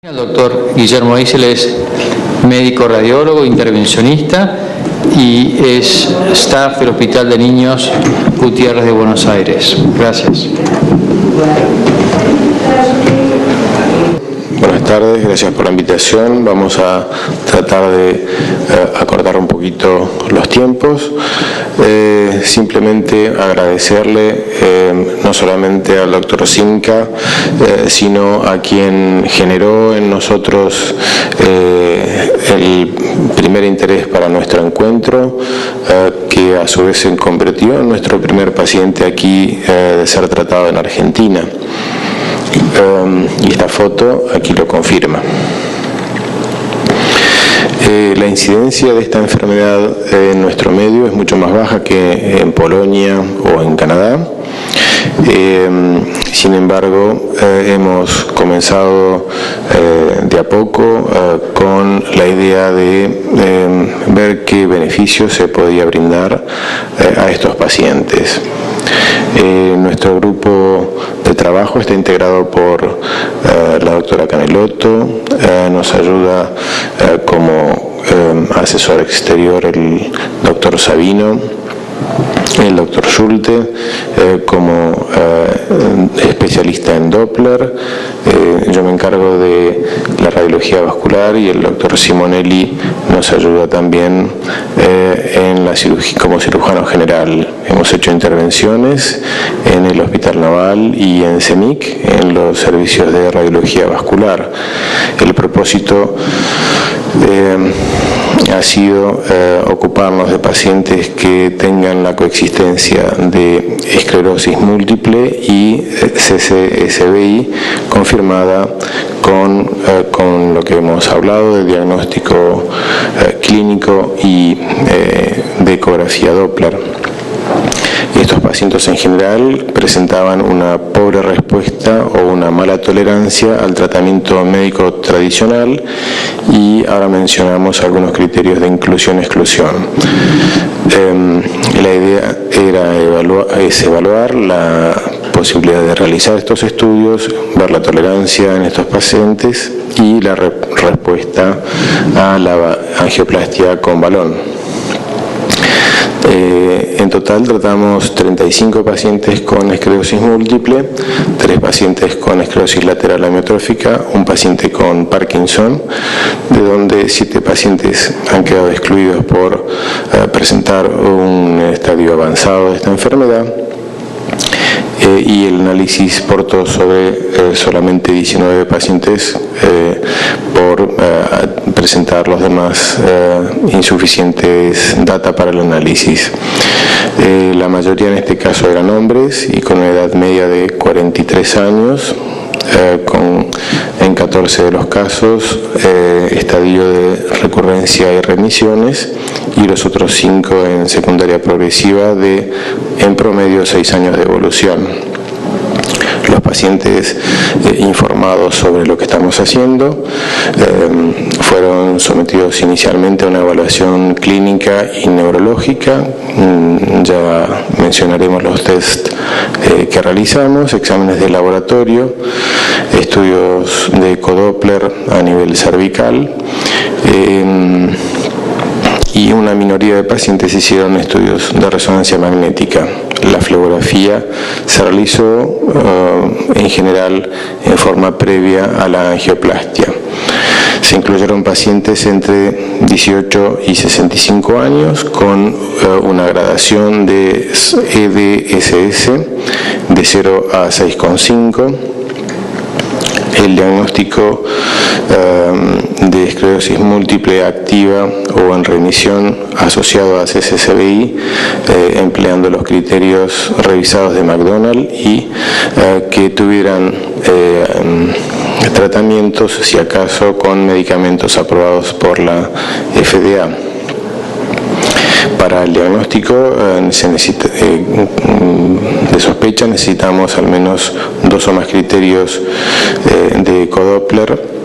El doctor Guillermo Eisel es médico radiólogo, intervencionista y es staff del Hospital de Niños Gutiérrez de Buenos Aires. Gracias. Buenas tardes, gracias por la invitación. Vamos a tratar de acortar un poquito los tiempos. Simplemente agradecerle no solamente al doctor Cinca, sino a quien generó en nosotros el primer interés para nuestro encuentro, que a su vez se convirtió en nuestro primer paciente aquí de ser tratado en Argentina. Y esta foto aquí lo confirma. La incidencia de esta enfermedad en nuestro medio es mucho más baja que en Polonia o en Canadá. Sin embargo, hemos comenzado de a poco con la idea de ver qué beneficios se podía brindar a estos pacientes. Nuestro grupo de trabajo está integrado por la doctora Canelotto, nos ayuda como asesor exterior el doctor Sabino, el doctor Schulte como especialista en Doppler. Yo me encargo de la radiología vascular y el doctor Simonelli nos ayuda también en la cirugía como cirujano general. Hemos hecho intervenciones en el Hospital Naval y en CEMIC, en los servicios de radiología vascular. El propósito ha sido ocuparnos de pacientes que tengan la coexistencia de esclerosis múltiple y CCSVI confirmada con lo que hemos hablado de diagnóstico clínico y de ecografía Doppler. Estos pacientes en general presentaban una pobre respuesta o una mala tolerancia al tratamiento médico tradicional, y ahora mencionamos algunos criterios de inclusión-exclusión. La idea es evaluar la posibilidad de realizar estos estudios, ver la tolerancia en estos pacientes y la respuesta a la angioplastia con balón. En total tratamos 35 pacientes con esclerosis múltiple, 3 pacientes con esclerosis lateral amiotrófica, un paciente con Parkinson, de donde 7 pacientes han quedado excluidos por presentar un estadio avanzado de esta enfermedad. Y el análisis portó sobre solamente 19 pacientes por presentar los demás insuficientes data para el análisis. La mayoría en este caso eran hombres y con una edad media de 43 años, en 14 de los casos estadio de recurrencia y remisiones, y los otros 5 en secundaria progresiva de en promedio 6 años de evolución. Los pacientes informados sobre lo que estamos haciendo fueron sometidos inicialmente a una evaluación clínica y neurológica. Ya mencionaremos los test que realizamos, exámenes de laboratorio, estudios de ecodoppler a nivel cervical, y una minoría de pacientes hicieron estudios de resonancia magnética. La flebografía se realizó en general en forma previa a la angioplastia. Se incluyeron pacientes entre 18 y 65 años con una gradación de EDSS de 0 a 6,5. El diagnóstico de esclerosis múltiple activa o en remisión asociado a CCSVI, empleando los criterios revisados de McDonald y que tuvieran tratamientos, si acaso, con medicamentos aprobados por la FDA. Para el diagnóstico de sospecha necesitamos al menos 2 o más criterios de ecodoppler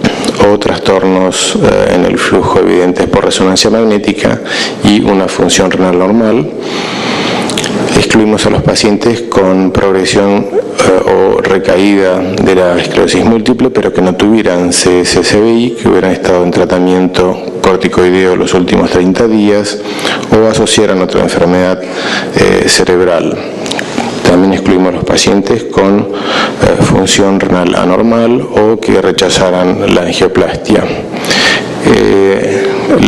o trastornos en el flujo evidentes por resonancia magnética y una función renal normal. Excluimos a los pacientes con progresión o recaída de la esclerosis múltiple, pero que no tuvieran CSCBI, que hubieran estado en tratamiento corticoideo los últimos 30 días o asociaran otra enfermedad cerebral. También excluimos los pacientes con función renal anormal o que rechazaran la angioplastia.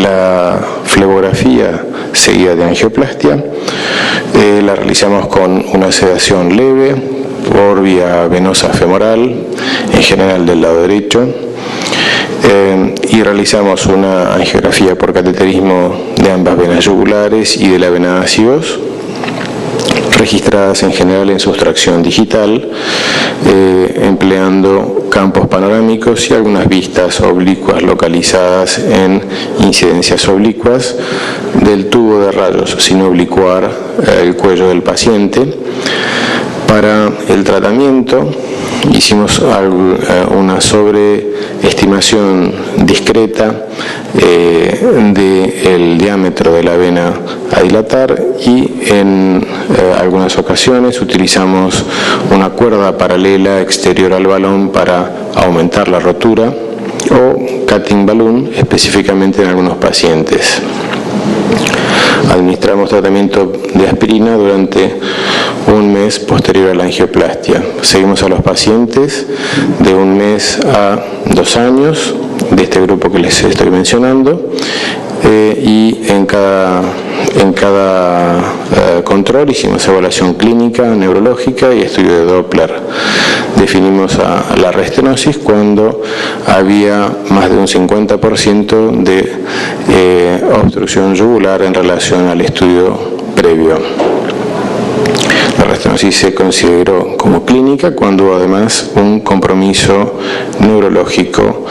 La flebografía seguida de angioplastia la realizamos con una sedación leve por vía venosa femoral, en general del lado derecho, y realizamos una angiografía por cateterismo de ambas venas yugulares y de la vena ACIOS, registradas en general en sustracción digital, empleando campos panorámicos y algunas vistas oblicuas localizadas en incidencias oblicuas del tubo de rayos sin oblicuar el cuello del paciente. Para el tratamiento hicimos una sobreestimación discreta del diámetro de la vena a dilatar y en algunas ocasiones utilizamos una cuerda paralela exterior al balón para aumentar la rotura o cutting balloon específicamente en algunos pacientes. Administramos tratamiento de aspirina durante un mes posterior a la angioplastia. Seguimos a los pacientes de 1 mes a 2 años de este grupo que les estoy mencionando, y en cada control hicimos evaluación clínica, neurológica y estudio de Doppler. Definimos a la restenosis cuando había más de un 50% de obstrucción yugular en relación al estudio previo. La restenosis se consideró como clínica cuando hubo además un compromiso neurológico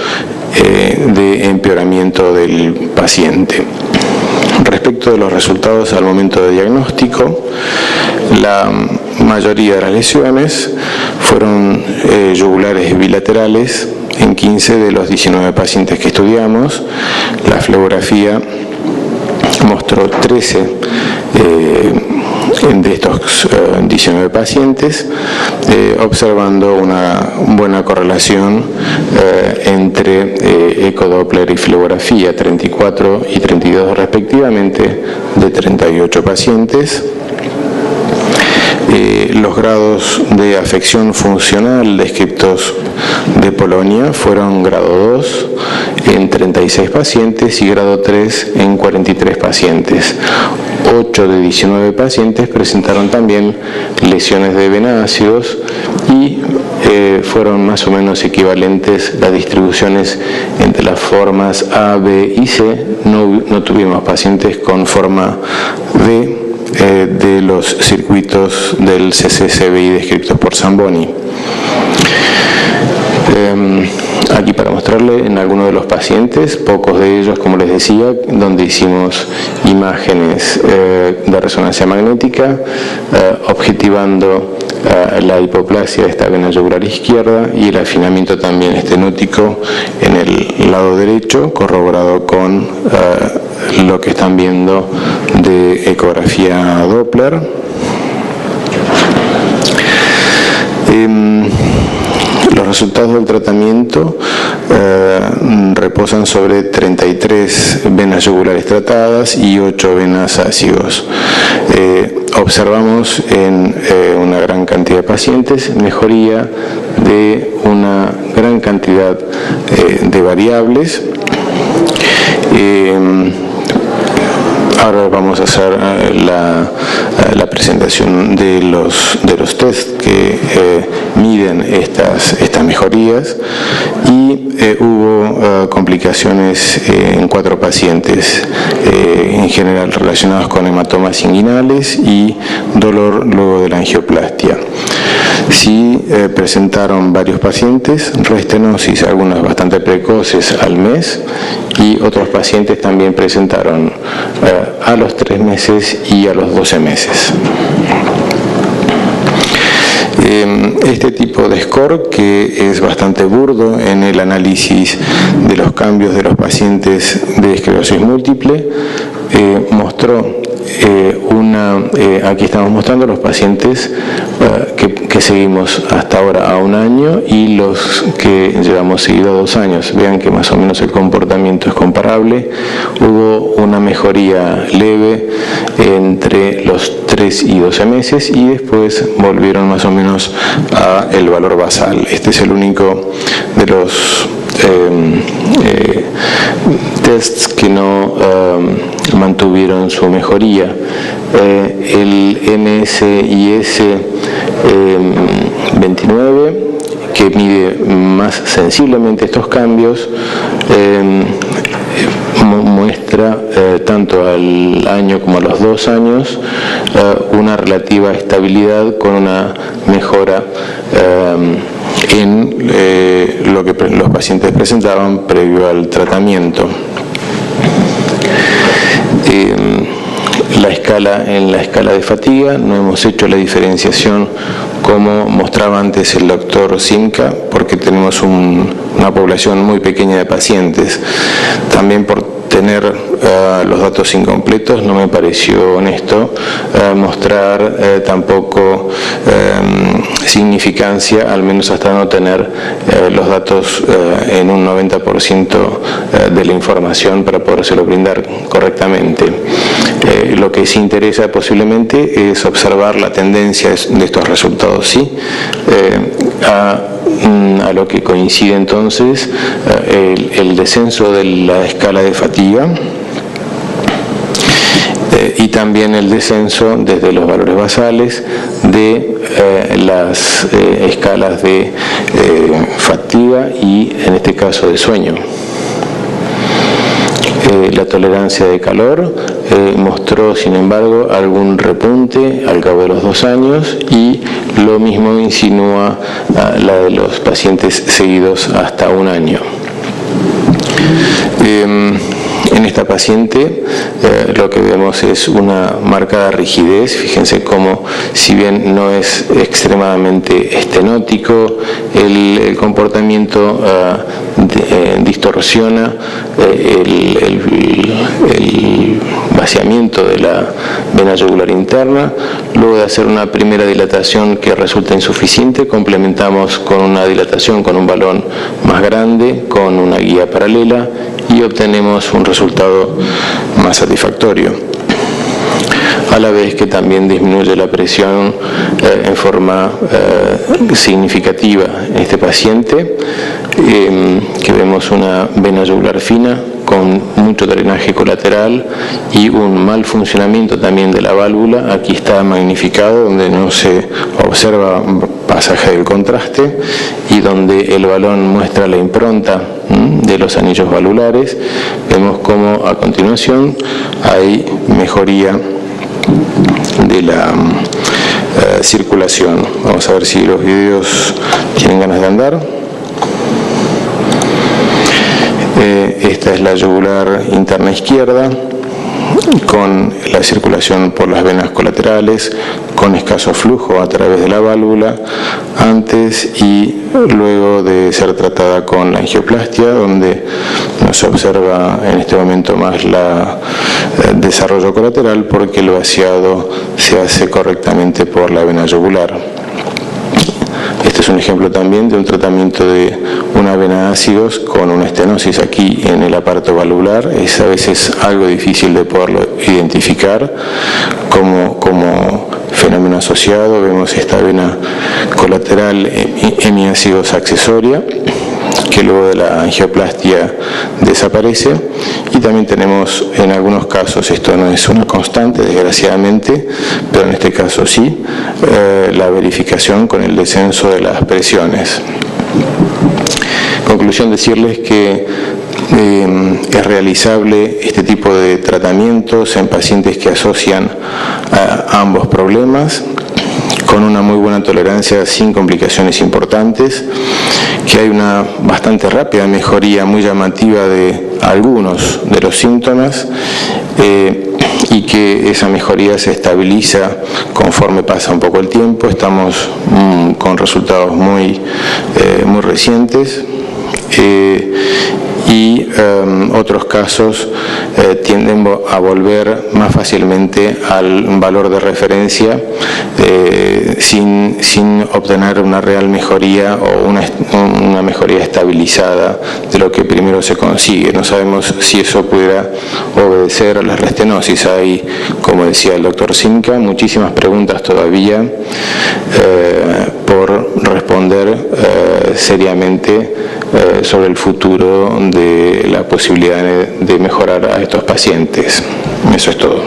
de empeoramiento del paciente. Respecto de los resultados al momento de diagnóstico, la mayoría de las lesiones fueron yugulares bilaterales en 15 de los 19 pacientes que estudiamos. La flebografía mostró 13 de estos 19 pacientes, observando una buena correlación entre ecodoppler y flebografía, 34 y 32 respectivamente, de 38 pacientes. Los grados de afección funcional descritos de Polonia fueron grado 2 en 36 pacientes y grado 3 en 43 pacientes. 8 de 19 pacientes presentaron también lesiones de vena ácidos y fueron más o menos equivalentes las distribuciones entre las formas A, B y C. No tuvimos pacientes con forma D de los circuitos del CCCBI descritos por Zamboni. Aquí para mostrarle en algunos de los pacientes, pocos de ellos, como les decía, donde hicimos imágenes de resonancia magnética, objetivando la hipoplasia de esta vena yugular izquierda y el afinamiento también estenótico en el lado derecho, corroborado con lo que están viendo de ecografía Doppler. Los resultados del tratamiento reposan sobre 33 venas yugulares tratadas y 8 venas ácidos. Observamos en una gran cantidad de pacientes mejoría de una gran cantidad de variables. Ahora vamos a hacer la presentación de los test que miden estas mejorías, y hubo complicaciones en 4 pacientes, en general relacionados con hematomas inguinales y dolor luego de la angioplastia. Sí presentaron varios pacientes restenosis, algunas bastante precoces al mes, y otros pacientes también presentaron a los 3 meses y a los 12 meses. Este tipo de score, que es bastante burdo en el análisis de los cambios de los pacientes de esclerosis múltiple, mostró aquí estamos mostrando los pacientes que que seguimos hasta ahora a 1 año y los que llevamos seguido a 2 años. Vean que más o menos el comportamiento es comparable. Hubo una mejoría leve entre los 3 y 12 meses y después volvieron más o menos a el valor basal. Este es el único de los tests que no mantuvieron su mejoría. El NSIS 29, que mide más sensiblemente estos cambios, muestra tanto al año como a los 2 años una relativa estabilidad con una mejora en lo que los pacientes presentaban previo al tratamiento. En la escala de fatiga no hemos hecho la diferenciación como mostraba antes el doctor Simca, porque tenemos una población muy pequeña de pacientes. También por tener los datos incompletos no me pareció honesto mostrar tampoco significancia, al menos hasta no tener los datos en un 90% de la información para podérselo brindar correctamente. Lo que sí interesa posiblemente es observar la tendencia de estos resultados, ¿sí? A lo que coincide entonces el descenso de la escala de fatiga y también el descenso desde los valores basales de las escalas de fatiga y en este caso de sueño. La tolerancia de calor mostró, sin embargo, algún repunte al cabo de los 2 años y lo mismo insinúa la de los pacientes seguidos hasta 1 año. En esta paciente lo que vemos es una marcada rigidez. Fíjense cómo, si bien no es extremadamente estenótico, el comportamiento distorsiona el vaciamiento de la vena yugular interna. Luego de hacer una primera dilatación que resulta insuficiente, complementamos con una dilatación con un balón más grande, con una guía paralela, y obtenemos un resultado más satisfactorio, a la vez que también disminuye la presión en forma significativa en este paciente, que vemos una vena yugular fina con mucho drenaje colateral y un mal funcionamiento también de la válvula. Aquí está magnificado, donde no se observa pasaje del contraste y donde el balón muestra la impronta de los anillos valvulares. Vemos como a continuación hay mejoría de la circulación. Vamos a ver si los videos tienen ganas de andar. Esta es la yugular interna izquierda, con la circulación por las venas colaterales, con escaso flujo a través de la válvula, antes y luego de ser tratada con la angioplastia, donde no se observa en este momento más el desarrollo colateral porque el vaciado se hace correctamente por la vena yugular. Este es un ejemplo también de un tratamiento de una vena ácidos con una estenosis aquí en el aparato valvular. Es a veces algo difícil de poderlo identificar como fenómeno asociado. Vemos esta vena colateral hemiácidos accesoria, que luego de la angioplastia desaparece, y también tenemos en algunos casos, esto no es una constante desgraciadamente, pero en este caso sí, la verificación con el descenso de las presiones. Conclusión, decirles que es realizable este tipo de tratamientos en pacientes que asocian a ambos problemas, con una muy buena tolerancia sin complicaciones importantes, que hay una bastante rápida mejoría muy llamativa de algunos de los síntomas y que esa mejoría se estabiliza conforme pasa un poco el tiempo. Estamos con resultados muy recientes y otros casos tienden a volver más fácilmente al valor de referencia sin obtener una real mejoría o una mejoría estabilizada de lo que primero se consigue. No sabemos si eso pudiera obedecer a la restenosis. Hay, como decía el doctor Simca, muchísimas preguntas todavía por responder seriamente sobre el futuro de la posibilidad de mejorar a estos pacientes. Eso es todo.